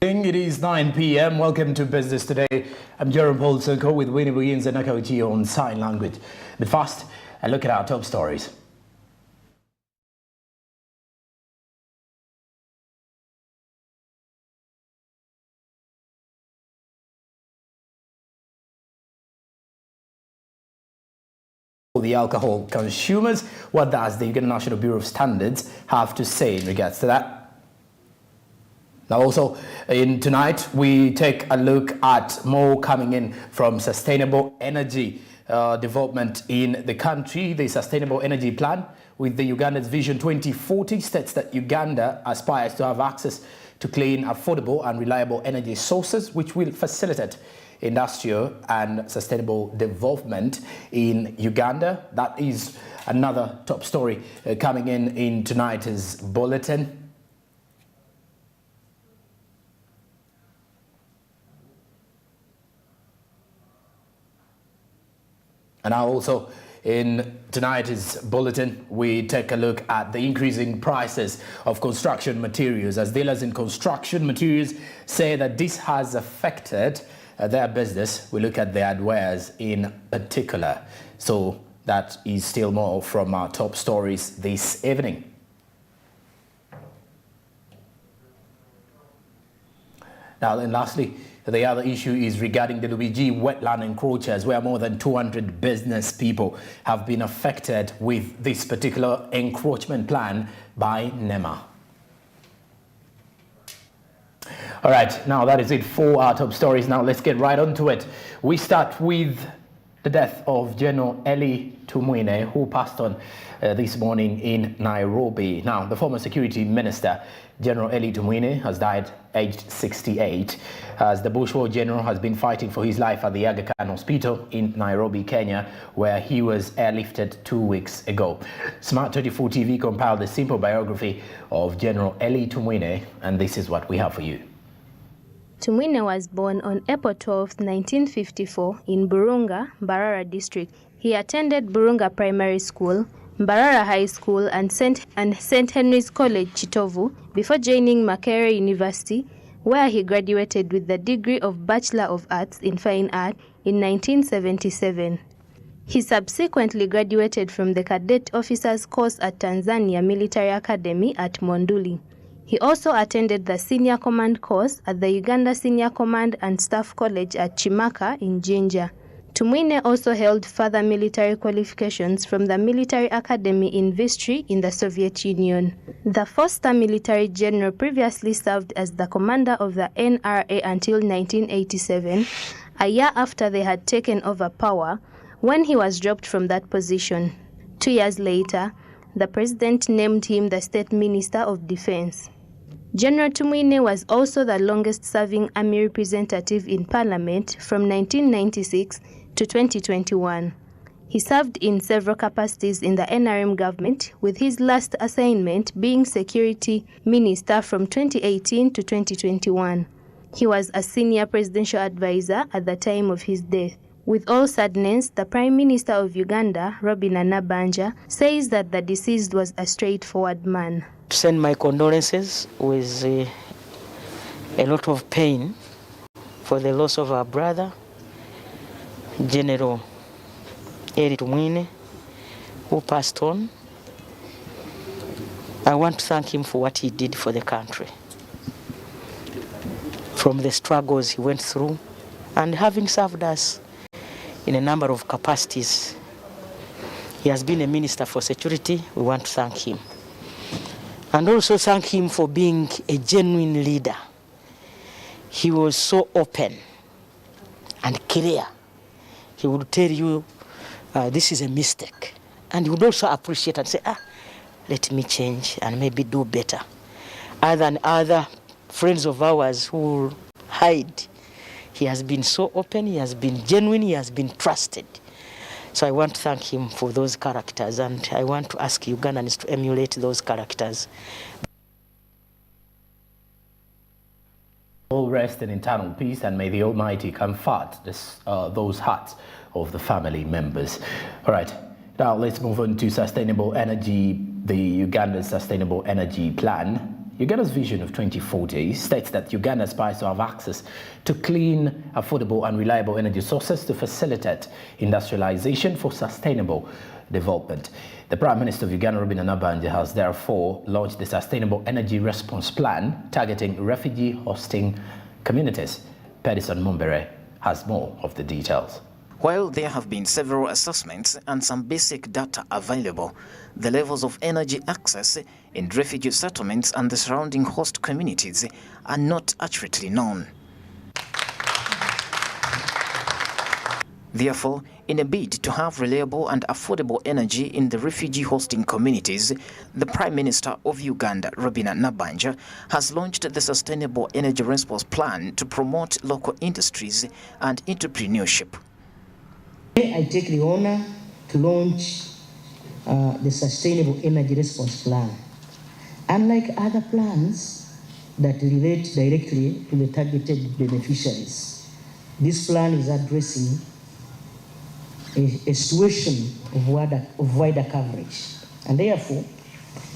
It is 9 p.m. Welcome to Business Today. I'm Jerome Paul Sonko with Winnie Williams and Nakauchi on sign language. But first, a look at our top stories. The alcohol consumers. What does the Uganda National Bureau of Standards have to say in regards to that? Now also, tonight, we take a look at more coming in from sustainable energy development in the country. The Sustainable Energy Plan with the Uganda's Vision 2040 states that Uganda aspires to have access to clean, affordable and reliable energy sources, which will facilitate industrial and sustainable development in Uganda. That is another top story coming in tonight's bulletin. And now also in tonight's bulletin, we take a look at the increasing prices of construction materials, as dealers in construction materials say that this has affected their business. We look at the hardwares in particular. So that is still more from our top stories this evening. Now then, lastly, the other issue is regarding the Luigi Wetland encroachers, where more than 200 business people have been affected with this particular encroachment plan by NEMA. All right, now that is it for our top stories. Now let's get right onto it. We start with the death of General Elito, who passed on this morning in Nairobi. Now, the former security minister, General Elito, has died aged 68, as the Bushwar general has been fighting for his life at the Aga Khan Hospital in Nairobi, Kenya, where he was airlifted 2 weeks ago. Smart 24 TV compiled a simple biography of General Elito, and this is what we have for you. Tumwine was born on April 12, 1954 in Burunga, Mbarara district. He attended Burunga Primary School, Mbarara High School and St. Henry's College, Chitovu, before joining Makerere University, where he graduated with the degree of Bachelor of Arts in Fine Art in 1977. He subsequently graduated from the Cadet Officers course at Tanzania Military Academy at Monduli. He also attended the Senior Command course at the Uganda Senior Command and Staff College at Chimaka in Jinja. Tumwine also held further military qualifications from the Military Academy in Vistry in the Soviet Union. The four-star military general previously served as the commander of the NRA until 1987, a year after they had taken over power, when he was dropped from that position. 2 years later, the president named him the State Minister of Defense. General Tumwine was also the longest-serving army representative in Parliament from 1996 to 2021. He served in several capacities in the NRM government, with his last assignment being Security Minister from 2018 to 2021. He was a senior presidential advisor at the time of his death. With all sadness, the Prime Minister of Uganda, Robin Anabanja, says that the deceased was a straightforward man. To send my condolences with a lot of pain for the loss of our brother, General Elito, who passed on. I want to thank him for what he did for the country, from the struggles he went through, and having served us in a number of capacities. He has been a minister for security. We want to thank him. And also thank him for being a genuine leader. He was so open and clear. He would tell you, this is a mistake. And he would also appreciate and say, let me change and maybe do better. Other than other friends of ours who hide, he has been so open, he has been genuine, he has been trusted. So I want to thank him for those characters, and I want to ask Ugandans to emulate those characters. All rest in eternal peace, and may the Almighty comfort those hearts of the family members. All right, now let's move on to sustainable energy, the Uganda's Sustainable Energy Plan. Uganda's vision of 2040 states that Uganda aspires to have access to clean, affordable and reliable energy sources to facilitate industrialization for sustainable development. The Prime Minister of Uganda, Robin Nabanja, has therefore launched the Sustainable Energy Response Plan targeting refugee hosting communities. Pedison Mumbere has more of the details. While there have been several assessments and some basic data available, the levels of energy access in refugee settlements and the surrounding host communities are not accurately known. Therefore, in a bid to have reliable and affordable energy in the refugee hosting communities, the Prime Minister of Uganda, Robin Nabanja, has launched the Sustainable Energy Response Plan to promote local industries and entrepreneurship. I take the honor to launch the Sustainable Energy Response Plan. Unlike other plans that relate directly to the targeted beneficiaries, this plan is addressing a situation of wider coverage, and therefore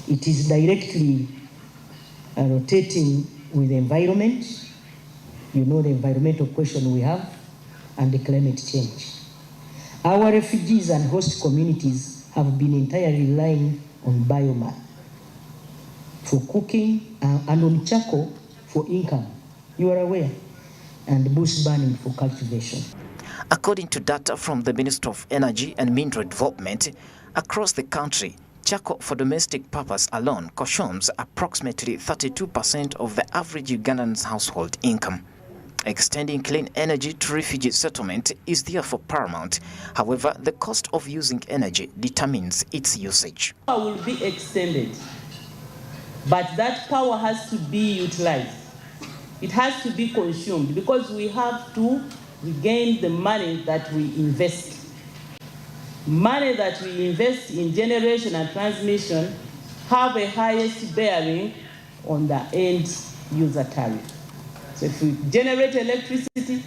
it is directly rotating with the environment, the environmental question we have, and the climate change. Our refugees and host communities have been entirely relying on biomass for cooking and on charcoal for income, you are aware, and bush burning for cultivation. According to data from the Ministry of Energy and Mineral Development, across the country, charcoal for domestic purpose alone consumes approximately 32% of the average Ugandan's household income. Extending clean energy to refugee settlement is therefore paramount. However, the cost of using energy determines its usage. Power will be extended, but that power has to be utilized. It has to be consumed because we have to regain the money that we invest. Money that we invest in generation and transmission have a highest bearing on the end user tariff. So if we generate electricity,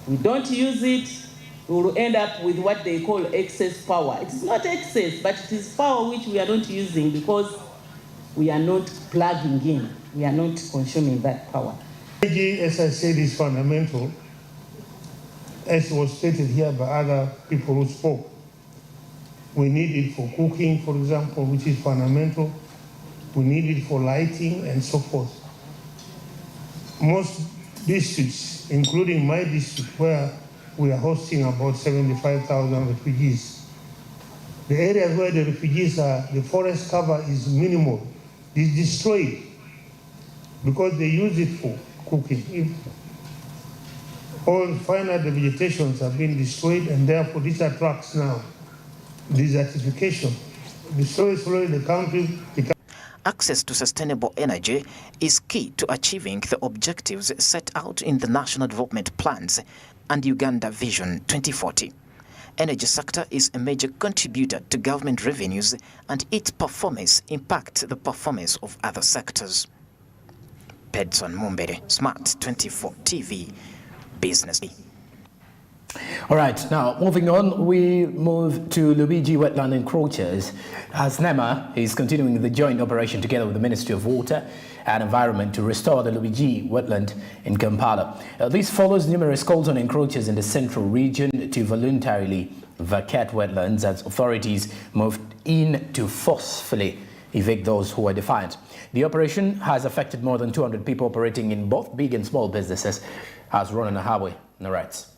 we don't use it, we will end up with what they call excess power. It's not excess, but it is power which we are not using because we are not plugging in. We are not consuming that power. Energy, as I said, is fundamental, as was stated here by other people who spoke. We need it for cooking, for example, which is fundamental. We need it for lighting and so forth. Most districts, including my district, where we are hosting about 75,000 refugees, the areas where the refugees are, the forest cover is minimal. It's destroyed because they use it for cooking. If all finite vegetations have been destroyed, and therefore this attracts now desertification. Destroys slowly the country. Access to sustainable energy is key to achieving the objectives set out in the National Development Plans and Uganda Vision 2040. Energy sector is a major contributor to government revenues, and its performance impacts the performance of other sectors. Pedson Mumbere, Smart 24 TV, Business. All right, now moving on, we move to Luigi Wetland encroachers as NEMA is continuing the joint operation together with the Ministry of Water and Environment to restore the Luigi Wetland in Kampala. This follows numerous calls on encroachers in the central region to voluntarily vacate wetlands as authorities moved in to forcefully evict those who are defiant. The operation has affected more than 200 people operating in both big and small businesses, as Ronan Ahawe narrates.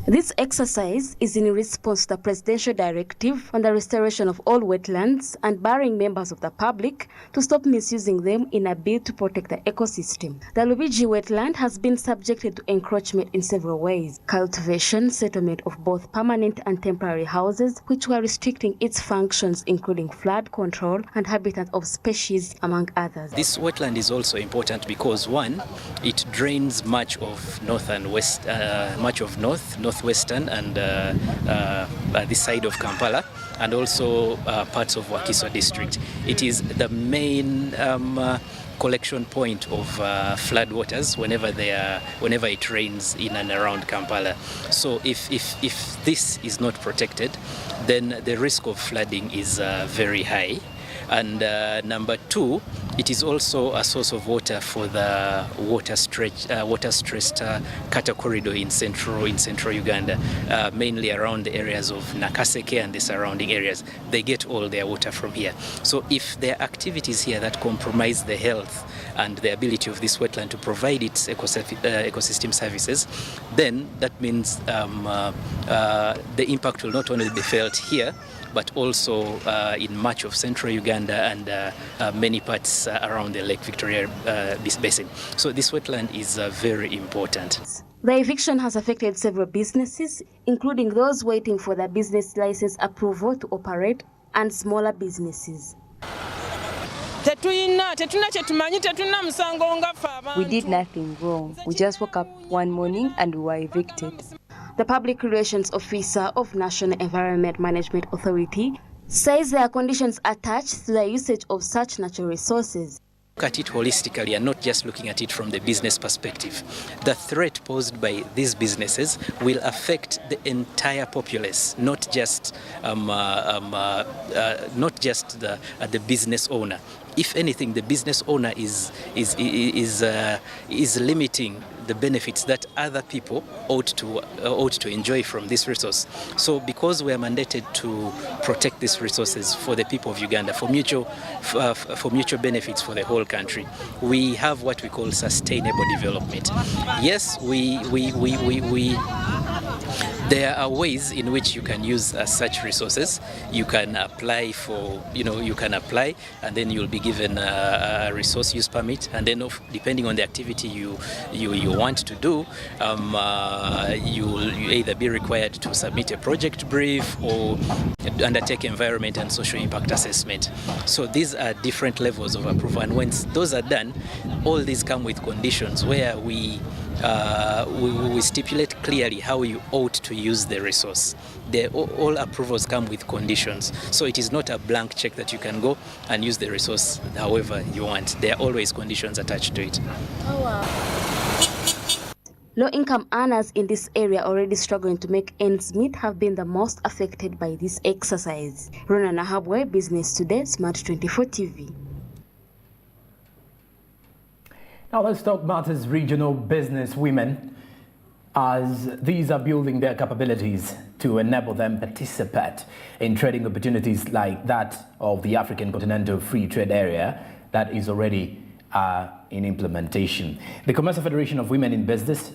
This exercise is in response to the presidential directive on the restoration of all wetlands and barring members of the public to stop misusing them in a bid to protect the ecosystem. The Luigi Wetland has been subjected to encroachment in several ways: cultivation, settlement of both permanent and temporary houses, which were restricting its functions, including flood control and habitat of species, among others. This wetland is also important because, one, it drains much of north and west, northwestern and this side of Kampala, and also parts of Wakiso district. It is the main collection point of flood waters whenever it rains in and around Kampala. So if this is not protected, then the risk of flooding is very high. And number two, it is also a source of water for the water-stressed Kata corridor in central Uganda, mainly around the areas of Nakaseke and the surrounding areas. They get all their water from here. So if there are activities here that compromise the health and the ability of this wetland to provide its ecosystem services, then that means the impact will not only be felt here, but also in much of central Uganda and many parts around the Lake Victoria basin. So this wetland is very important. The eviction has affected several businesses, including those waiting for their business license approval to operate and smaller businesses. We did nothing wrong. We just woke up one morning and we were evicted. The public relations officer of National Environment Management Authority says there are conditions attached to the usage of such natural resources. Look at it holistically and not just looking at it from the business perspective. The threat posed by these businesses will affect the entire populace, not just the business owner. If anything, the business owner is limiting the benefits that other people ought to enjoy from this resource. So because we are mandated to protect these resources for the people of Uganda, for mutual benefits for the whole country, we have what we call sustainable development. Yes, there are ways in which you can use such resources. You can apply for, you can apply and then you'll be given a resource use permit, and then depending on the activity you want to do, you'll either be required to submit a project brief or undertake environment and social impact assessment. So these are different levels of approval, and once those are done, all these come with conditions where we stipulate clearly how you ought to use the resource. All approvals come with conditions, so it is not a blank check that you can go and use the resource however you want. There are always conditions attached to it. Low-income earners in this area already struggling to make ends meet have been the most affected by this exercise. Rona Nahabwe, Business Today, Smart 24 TV. Now let's talk matters regional business women, as these are building their capabilities to enable them participate in trading opportunities like that of the African Continental Free Trade Area that is already in implementation. The Commercial Federation of Women in Business,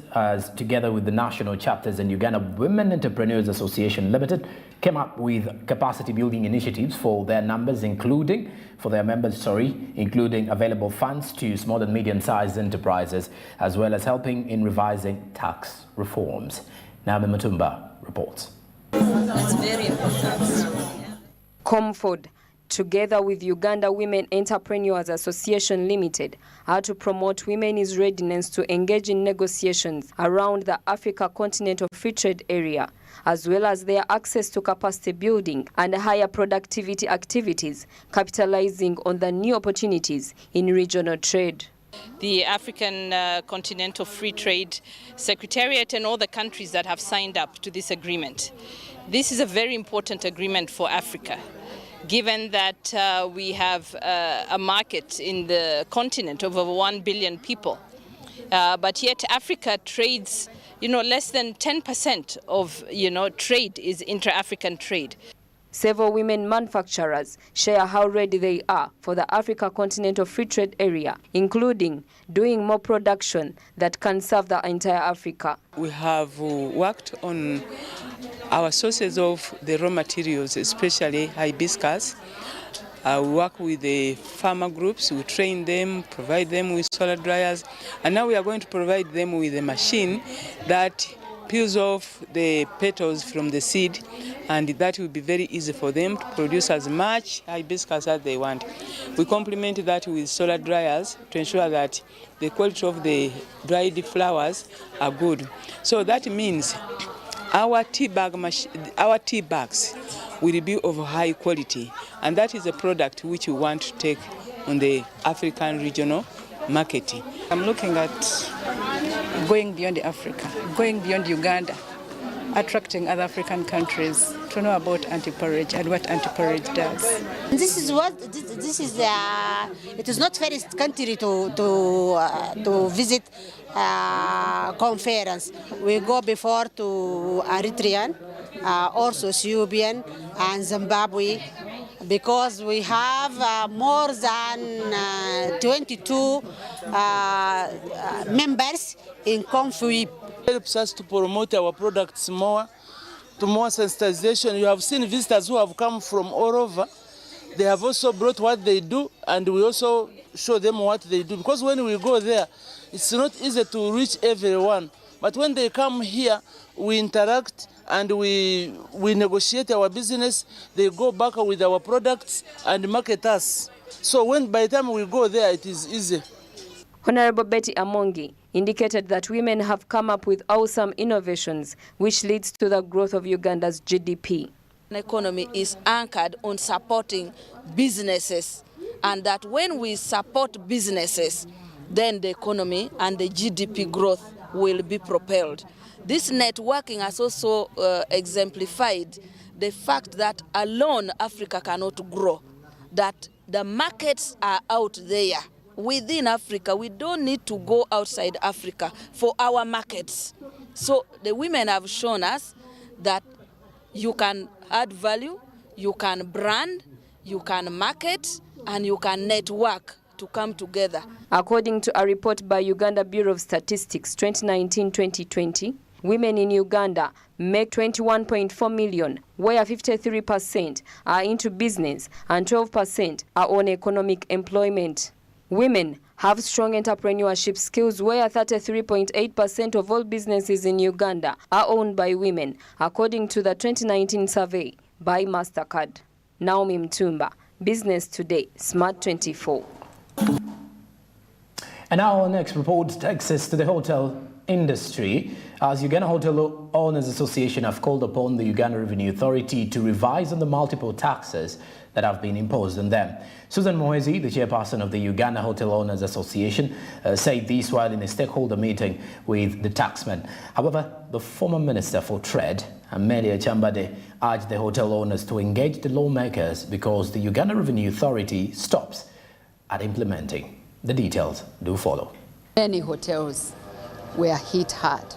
together with the national chapters and Uganda Women Entrepreneurs Association Limited, came up with capacity building initiatives for their members, including available funds to small and medium-sized enterprises, as well as helping in revising tax reforms. Naomi Mutumba reports. That's very important. Comfort, together with Uganda Women Entrepreneurs Association Limited, are to promote women's readiness to engage in negotiations around the Africa Continental Free Trade Area, as well as their access to capacity building and higher productivity activities, capitalizing on the new opportunities in regional trade. The African Continental Free Trade Secretariat and all the countries that have signed up to this agreement. This is a very important agreement for Africa, given that we have a market in the continent of over 1 billion people. But yet Africa trades, less than 10% of, trade is intra-African trade. Several women manufacturers share how ready they are for the Africa Continental Free Trade Area, including doing more production that can serve the entire Africa. We have worked on our sources of the raw materials, especially hibiscus. We work with the farmer groups, we train them, provide them with solar dryers, and now we are going to provide them with a machine that peels off the petals from the seed, and that will be very easy for them to produce as much hibiscus as they want. We complement that with solar dryers to ensure that the quality of the dried flowers are good. So that means our tea bags will be of high quality, and that is a product which we want to take on the African regional marketing. I'm looking at going beyond Africa, going beyond Uganda, attracting other African countries to know about anti-porridge and what anti-porridge does. This is it is not first country to visit conference. We go before to Eritrean, also Ethiopian and Zimbabwe, because we have more than 22 members in CONFUIP. It helps us to promote our products more, to more sensitization. You have seen visitors who have come from all over. They have also brought what they do, and we also show them what they do. Because when we go there, it's not easy to reach everyone. But when they come here, we interact and we negotiate our business. They go back with our products and market us. So by the time we go there, it is easy. Honorable Betty Amongi indicated that women have come up with awesome innovations, which leads to the growth of Uganda's GDP. The economy is anchored on supporting businesses, and that when we support businesses, then the economy and the GDP growth will be propelled. This networking has also exemplified the fact that alone Africa cannot grow, that the markets are out there. Within Africa, we don't need to go outside Africa for our markets. So the women have shown us that you can add value, you can brand, you can market, and you can network to come together. According to a report by Uganda Bureau of Statistics 2019-2020, women in Uganda make 21.4 million, where 53% are into business and 12% are on economic employment. Women have strong entrepreneurship skills, where 33.8% of all businesses in Uganda are owned by women, according to the 2019 survey by MasterCard. Naomi Mtumba, Business Today, Smart 24. And now our next report takes us to the hotel industry, as Uganda Hotel Owners Association have called upon the Uganda Revenue Authority to revise on the multiple taxes that have been imposed on them. Susan Mwezi, the chairperson of the Uganda Hotel Owners Association, said this while in a stakeholder meeting with the taxmen. However, the former Minister for Trade, Amelia Chambade, urged the hotel owners to engage the lawmakers because the Uganda Revenue Authority stops at implementing. The details do follow. Many hotels were hit hard.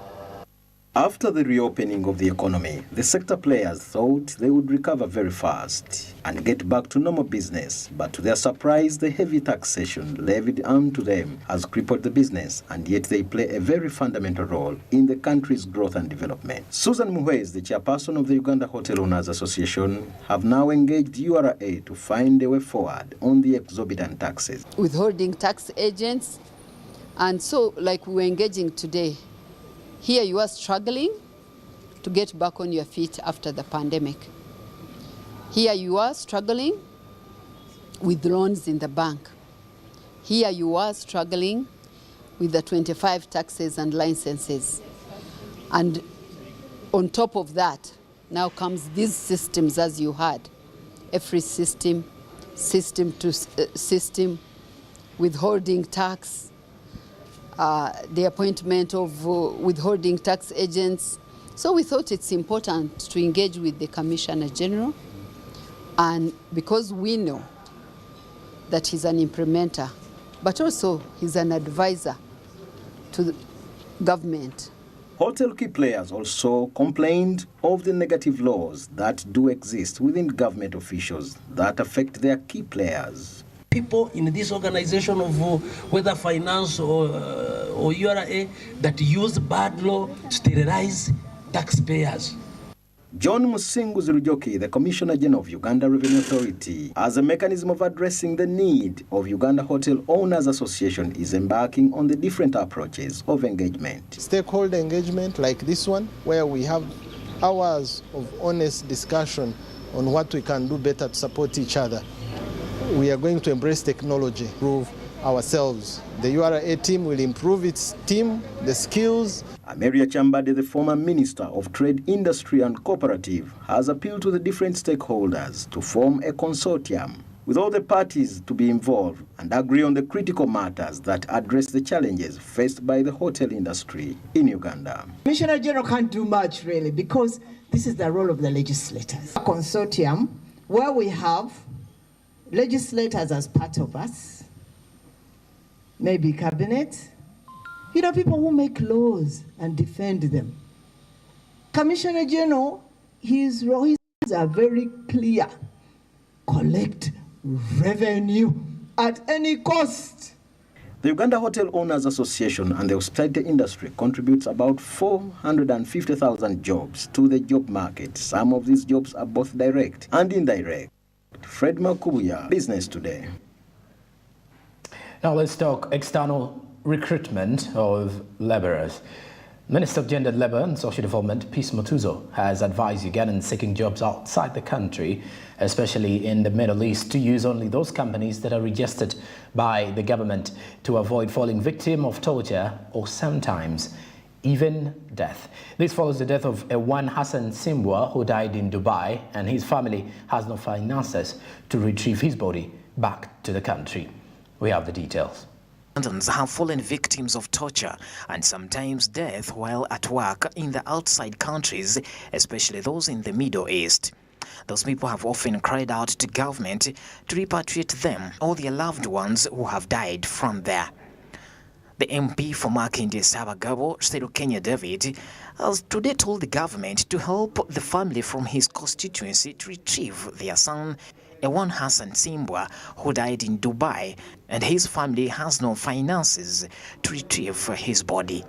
After the reopening of the economy, the sector players thought they would recover very fast and get back to normal business. But to their surprise, the heavy taxation levied onto them has crippled the business, and yet they play a very fundamental role in the country's growth and development. Susan Muhwez, the chairperson of the Uganda Hotel Owners Association, have now engaged URA to find a way forward on the exorbitant taxes. Withholding tax agents, and so like we're engaging today, here you are struggling to get back on your feet after the pandemic. Here you are struggling with loans in the bank. Here you are struggling with the 25 taxes and licenses. And on top of that, now comes these systems as you had. Every system to system, withholding tax, the appointment of withholding tax agents. So we thought it's important to engage with the Commissioner General, and because we know that he's an implementer, but also he's an advisor to the government. Hotel key players also complained of the negative laws that do exist within government officials that affect their key players. People in this organization of whether finance or URA that use bad law to sterilize taxpayers. John Musingu Zirujoki, the Commissioner General of Uganda Revenue Authority, as a mechanism of addressing the need of Uganda Hotel Owners Association, is embarking on the different approaches of engagement. Stakeholder engagement like this one, where we have hours of honest discussion on what we can do better to support each other. We are going to embrace technology, improve ourselves. The URA team will improve its team, the skills. Amelia Chambade, the former Minister of Trade, Industry and Cooperative, has appealed to the different stakeholders to form a consortium with all the parties to be involved and agree on the critical matters that address the challenges faced by the hotel industry in Uganda. Commissioner General can't do much really because this is the role of the legislators. A consortium where we have legislators as part of us, maybe cabinet, people who make laws and defend them. Commissioner General, his roles are very clear. Collect revenue at any cost. The Uganda Hotel Owners Association and the hospitality industry contributes about 450,000 jobs to the job market. Some of these jobs are both direct and indirect. Fred Makubuya, Business Today. Now let's talk external recruitment of laborers. Minister of Gender, Labour and Social Development, Peace Mutuzo, has advised Ugandans seeking jobs outside the country, especially in the Middle East, to use only those companies that are registered by the government to avoid falling victim of torture or sometimes even death. This follows the death of Ewan Hassan Simbwa, who died in Dubai, and his family has no finances to retrieve his body back to the country. We have the details. Ugandans have fallen victims of torture and sometimes death while at work in the outside countries, especially those in the Middle East. Those people have often cried out to government to repatriate them or their loved ones who have died from there. The MP for Makindye Sabagabo, Serukenya David, has today told the government to help the family from his constituency to retrieve their son, Ewan Hassan Simbwa, who died in Dubai, and his family has no finances to retrieve his body.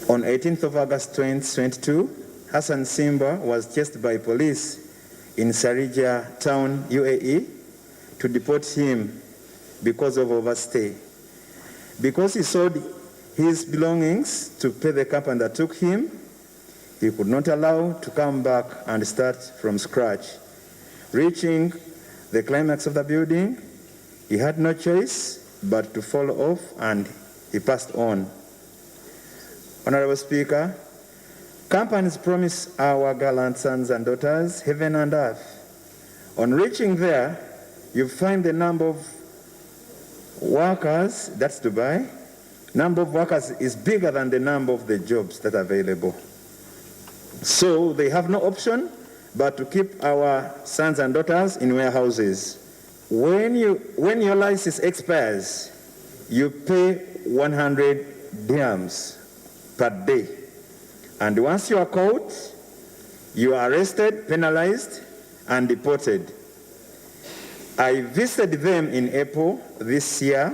On 18th of August 2022, Hassan Simbwa was chased by police in Sharjah town, UAE, to deport him because of overstay. Because he sold his belongings to pay the company that took him, he could not allow to come back and start from scratch. Reaching the climax of the building, he had no choice but to fall off and he passed on. Honorable Speaker, companies promise our gallant sons and daughters heaven and earth. On reaching there, you find the number of workers, that's Dubai, number of workers is bigger than the number of the jobs that are available. So they have no option but to keep our sons and daughters in warehouses. When your license expires, you pay 100 dirhams per day. And once you are caught, you are arrested, penalized, and deported. I visited them in April this year.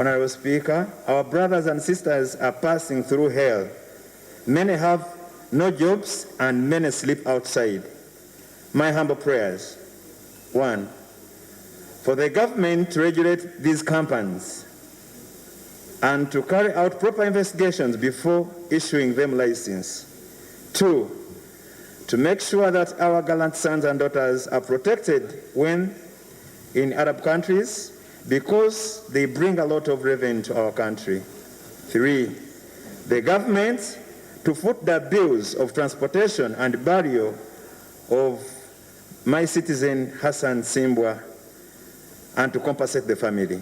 Honorable Speaker, our brothers and sisters are passing through hell. Many have no jobs and many sleep outside. My humble prayers. 1, for the government to regulate these companies and to carry out proper investigations before issuing them license. 2, to make sure that our gallant sons and daughters are protected when in Arab countries because they bring a lot of revenue to our country. 3, the government to foot the bills of transportation and burial of my citizen Hassan Simbwa and to compensate the family.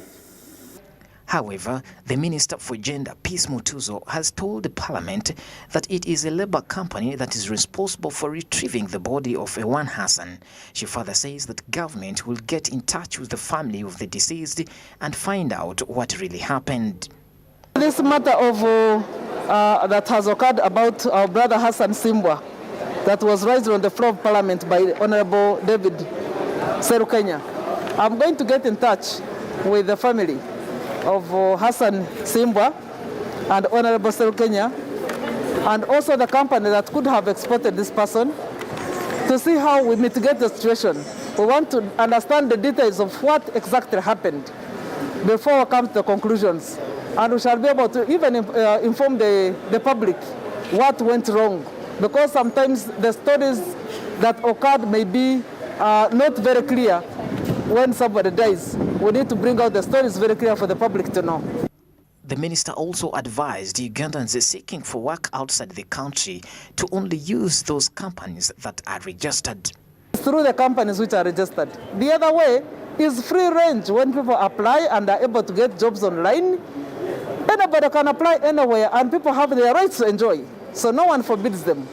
However, the Minister for Gender, Peace Mutuzo, has told the Parliament that it is a Labour company that is responsible for retrieving the body of Ewan Hassan. She further says that government will get in touch with the family of the deceased and find out what really happened. This matter of that has occurred about our brother Hassan Simbwa that was raised on the floor of Parliament by Honorable David Serukenya. I'm going to get in touch with the family of Hassan Simbwa and Honorable Serukenya and also the company that could have exported this person to see how we mitigate the situation. We want to understand the details of what exactly happened before we come to the conclusions. And we shall be able to even inform the public what went wrong. Because sometimes the stories that occurred may be not very clear when somebody dies. We need to bring out the stories very clear for the public to know. The minister also advised Ugandans seeking for work outside the country to only use those companies that are registered. through the companies which are registered. The other way is free range. When people apply and are able to get jobs online, anybody can apply anywhere and people have their rights to enjoy. So no one forbids them.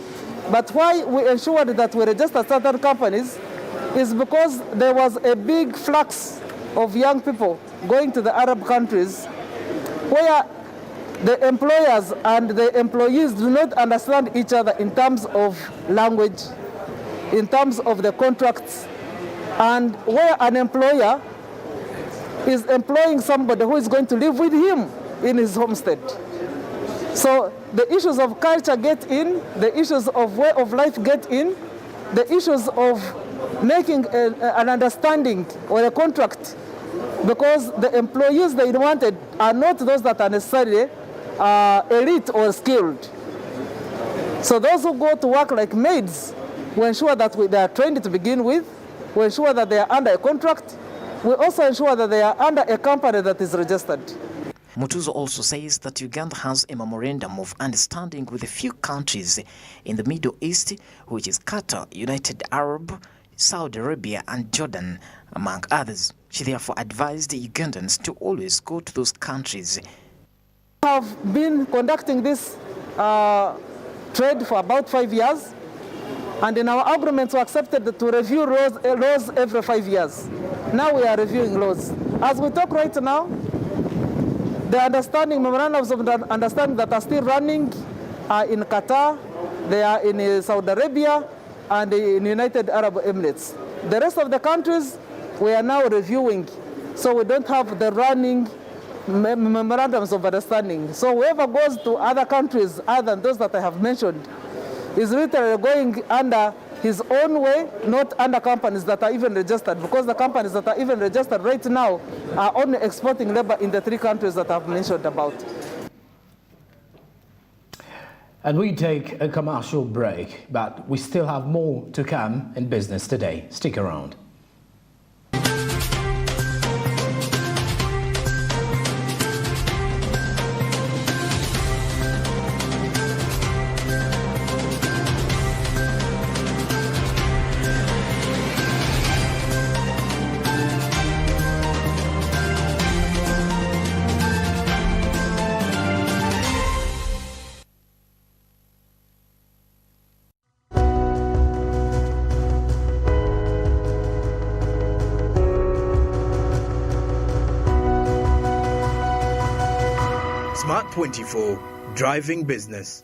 But why we ensured that we register certain companies is because there was a big flux of young people going to the Arab countries where the employers and the employees do not understand each other in terms of language, in terms of the contracts, and where an employer is employing somebody who is going to live with him in his homestead. So the issues of culture get in, the issues of way of life get in, the issues of making an understanding or a contract, because the employees they wanted are not those that are necessarily elite or skilled. So those who go to work like maids, we ensure that they are trained to begin with, we ensure that they are under a contract, we also ensure that they are under a company that is registered. Mutuzo also says that Uganda has a memorandum of understanding with a few countries in the Middle East, which is Qatar, United Arab, Saudi Arabia and Jordan, among others. She therefore advised the Ugandans to always go to those countries. We have been conducting this trade for about 5 years, and in our agreements we accepted to review laws every 5 years. Now we are reviewing laws. As we talk right now, the memorandums of understanding that are still running are in Qatar, they are in Saudi Arabia, and in United Arab Emirates. The rest of the countries we are now reviewing, so we don't have the running memorandums of understanding. So whoever goes to other countries other than those that I have mentioned is literally going under his own way, not under companies that are even registered, because the companies that are even registered right now are only exporting labor in the 3 countries that I've mentioned about. And we take a commercial break, but we still have more to come in Business Today. Stick around. Smart 24, driving business.